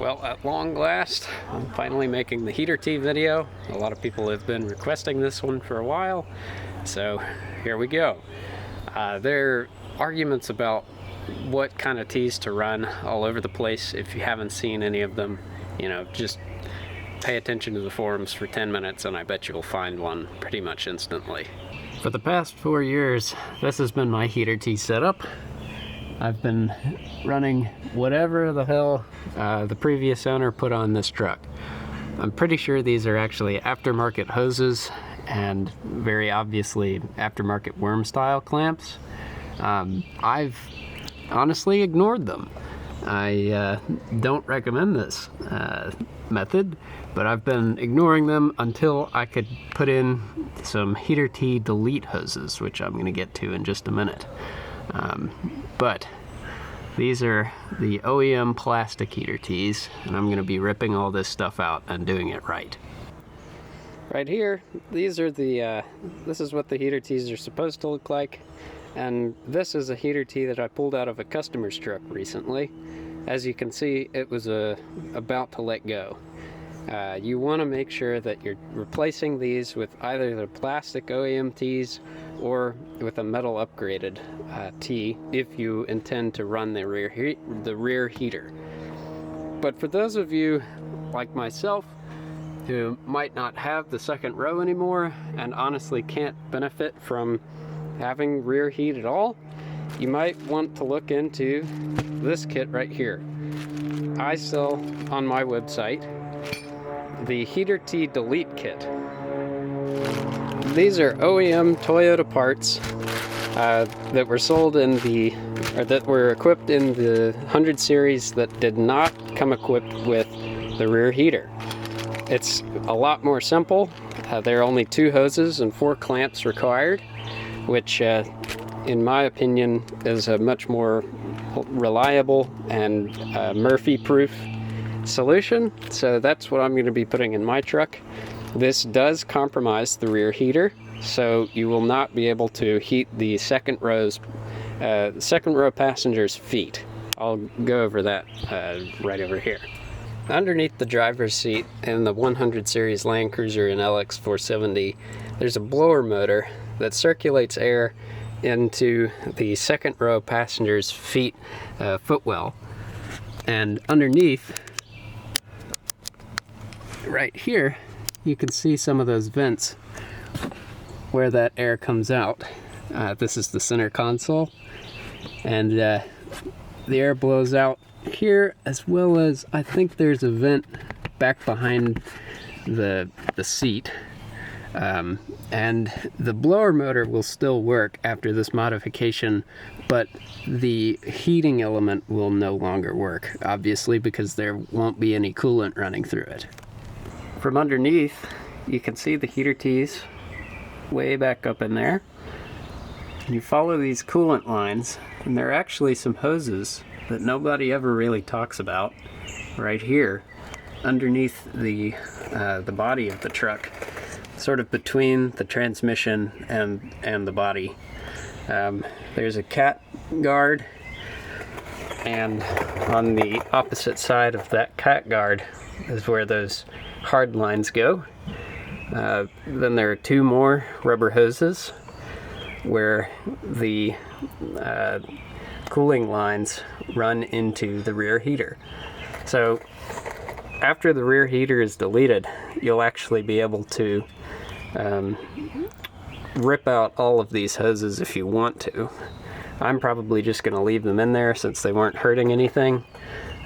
Well, at long last, I'm finally making the heater tee video. A lot of people have been requesting this one for a while, so here we go. There are arguments about what kind of tees to run all over the place. If you haven't seen any of them, just pay attention to the forums for 10 minutes and I bet you'll find one pretty much instantly. For the past 4 years, this has been my heater tee setup. I've been running whatever the hell the previous owner put on this truck. I'm pretty sure these are actually aftermarket hoses and very obviously aftermarket worm style clamps. I've honestly ignored them. I don't recommend this method, but I've been ignoring them until I could put in some heater tee delete hoses, which I'm going to get to in just a minute. But these are the OEM plastic heater tees, and I'm going to be ripping all this stuff out and doing it right. Right here, these are the this is what the heater tees are supposed to look like, and this is a heater tee that I pulled out of a customer's truck recently. As you can see, it was about to let go. You want to make sure that you're replacing these with either the plastic OEM tees or with a metal upgraded tee if you intend to run the rear heater. But for those of you like myself who might not have the second row anymore and honestly can't benefit from having rear heat at all, you might want to look into this kit right here. I sell on my website the heater tee delete kit. These are OEM Toyota parts that were sold in that were equipped in the 100 series that did not come equipped with the rear heater. It's a lot more simple. There are only 2 hoses and 4 clamps required, which in my opinion is a much more reliable and Murphy-proof solution. So that's what I'm going to be putting in my truck. This does compromise the rear heater, so you will not be able to heat the second row passengers' feet. I'll go over that right over here. Underneath the driver's seat in the 100 series landcruiser and LX470, there's a blower motor that circulates air into the second row passenger's feet footwell. And underneath, right here, you can see some of those vents where that air comes out. This is the center console, and the air blows out here, as well as I think there's a vent back behind the seat. And the blower motor will still work after this modification, but the heating element will no longer work, obviously, because there won't be any coolant running through it. From underneath, you can see the heater tees way back up in there. And you follow these coolant lines, and there are actually some hoses that nobody ever really talks about right here underneath the body of the truck, sort of between the transmission and the body. There's a cat guard, and on the opposite side of that cat guard is where those hard lines go. Then there are 2 more rubber hoses where the cooling lines run into the rear heater. So after the rear heater is deleted, you'll actually be able to rip out all of these hoses if you want to. I'm probably just going to leave them in there since they weren't hurting anything,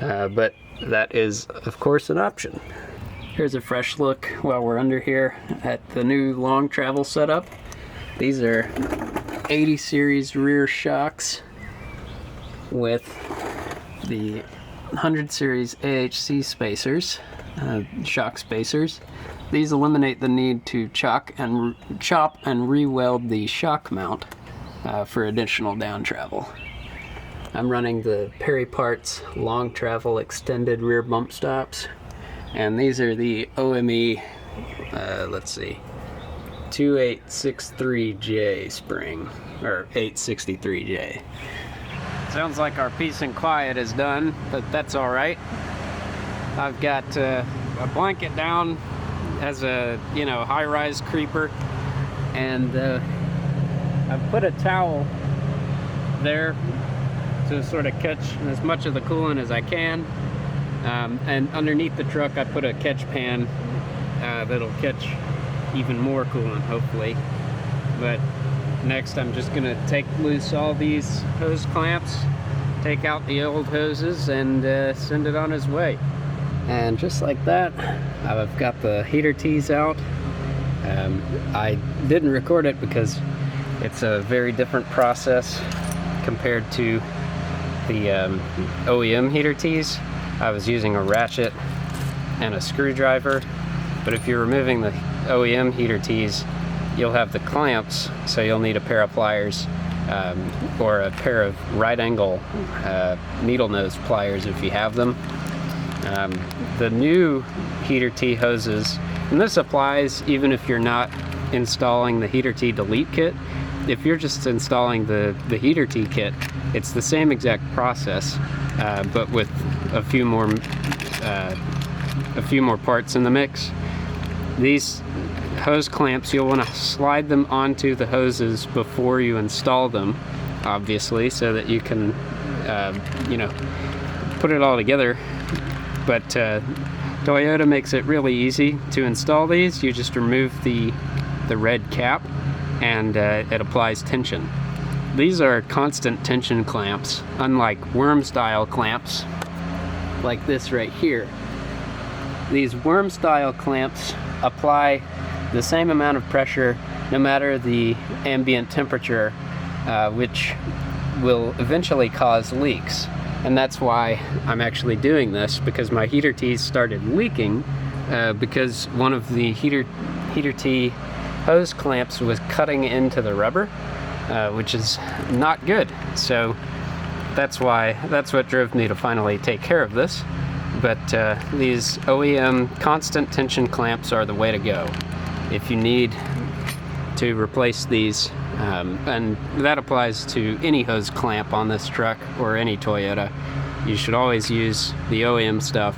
but that is of course an option. Here's a fresh look while we're under here at the new long travel setup. These are 80 series rear shocks with the 100 series AHC spacers, shock spacers. These eliminate the need to chop and re-weld the shock mount for additional down travel. I'm running the Perry Parts long travel extended rear bump stops, and these are the OME, let's see, 2863J spring, or 863J. Sounds like our peace and quiet is done, but that's all right. I've got a blanket down as a, you know, high-rise creeper, and I've put a towel there to sort of catch as much of the coolant as I can, and underneath the truck I put a catch pan that'll catch even more coolant, hopefully. But next I'm just gonna take loose all these hose clamps, take out the old hoses, and send it on its way. And just like that, I've got the heater tees out. I didn't record it because it's a very different process compared to the OEM heater tees. I was using a ratchet and a screwdriver, but if you're removing the OEM heater tees, you'll have the clamps, so you'll need a pair of pliers or a pair of right angle needle nose pliers if you have them. The new heater tee hoses, and this applies even if you're not installing the heater tee delete kit. If you're just installing the heater tee kit, it's the same exact process, but with a few more parts in the mix. These hose clamps, you'll want to slide them onto the hoses before you install them, obviously, so that you can, you know, put it all together. But Toyota makes it really easy to install these. You just remove the red cap, and it applies tension. These are constant tension clamps, unlike worm style clamps like this right here. These worm style clamps apply the same amount of pressure no matter the ambient temperature, which will eventually cause leaks. And that's why I'm actually doing this, because my heater tees started leaking because one of the heater tee hose clamps was cutting into the rubber, which is not good. So that's what drove me to finally take care of this. But these OEM constant tension clamps are the way to go if you need to replace these, and that applies to any hose clamp on this truck or any Toyota. You should always use the OEM stuff.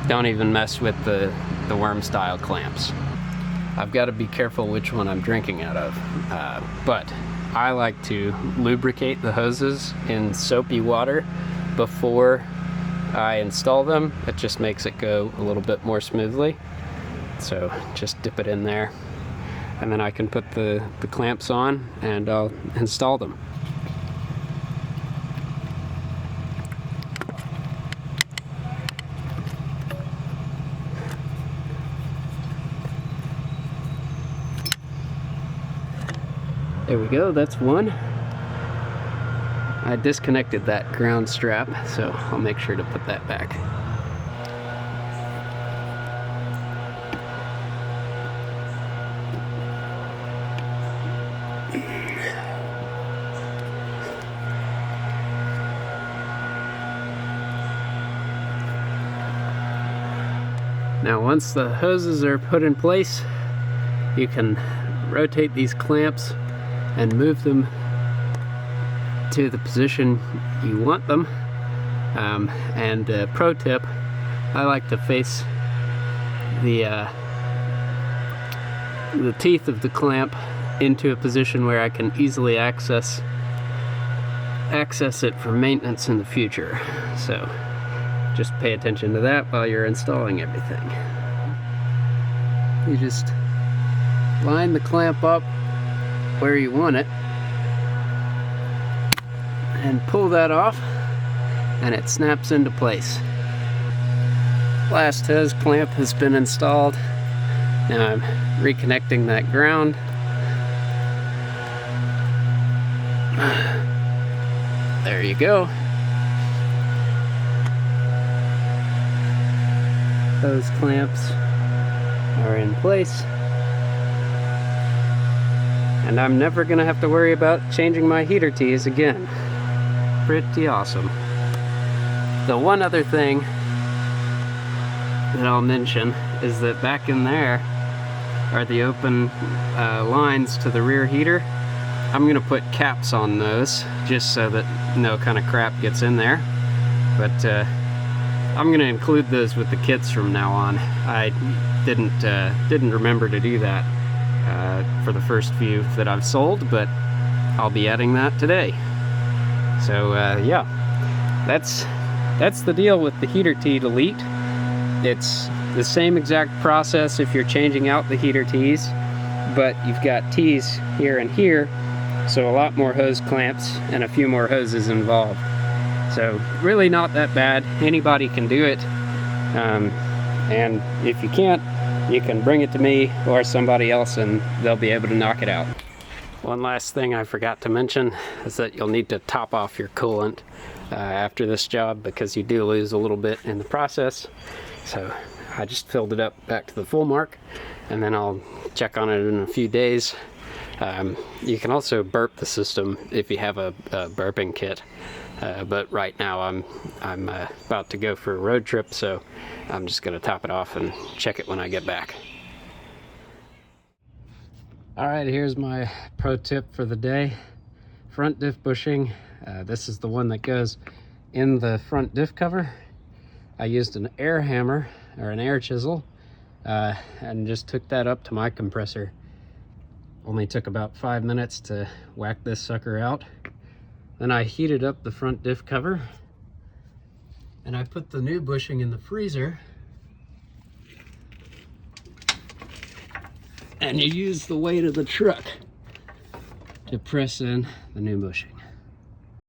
Don't even mess with the worm style clamps. I've got to be careful which one I'm drinking out of, but I like to lubricate the hoses in soapy water before I install them. It just makes it go a little bit more smoothly. So just dip it in there, and then I can put the clamps on and I'll install them. There we go, that's one. I disconnected that ground strap, so I'll make sure to put that back. Now once the hoses are put in place, you can rotate these clamps and move them to the position you want them. And pro tip, I like to face the teeth of the clamp into a position where I can easily access it for maintenance in the future. So just pay attention to that while you're installing everything. You just line the clamp up where you want it and pull that off, and it snaps into place. Last hose clamp has been installed. Now I'm reconnecting that ground. There you go. Those clamps are in place, and I'm never gonna have to worry about changing my heater tees again. Pretty awesome. The one other thing that I'll mention is that back in there are the open lines to the rear heater. I'm gonna put caps on those just so that no kind of crap gets in there. But I'm gonna include those with the kits from now on. I didn't remember to do that for the first few that I've sold, but I'll be adding that today. So yeah, that's the deal with the heater tee delete. It's the same exact process if you're changing out the heater tees, but you've got tees here and here, so a lot more hose clamps and a few more hoses involved. So really not that bad. Anybody can do it. And if you can't, you can bring it to me or somebody else and they'll be able to knock it out. One last thing I forgot to mention is that you'll need to top off your coolant after this job, because you do lose a little bit in the process. So I just filled it up back to the full mark, and then I'll check on it in a few days. You can also burp the system if you have a burping kit. But right now I'm about to go for a road trip, so I'm just going to top it off and check it when I get back. Alright, here's my pro tip for the day. Front diff bushing. This is the one that goes in the front diff cover. I used an air hammer, or an air chisel, and just took that up to my compressor. Only took about 5 minutes to whack this sucker out. Then I heated up the front diff cover, and I put the new bushing in the freezer, and you use the weight of the truck to press in the new bushing.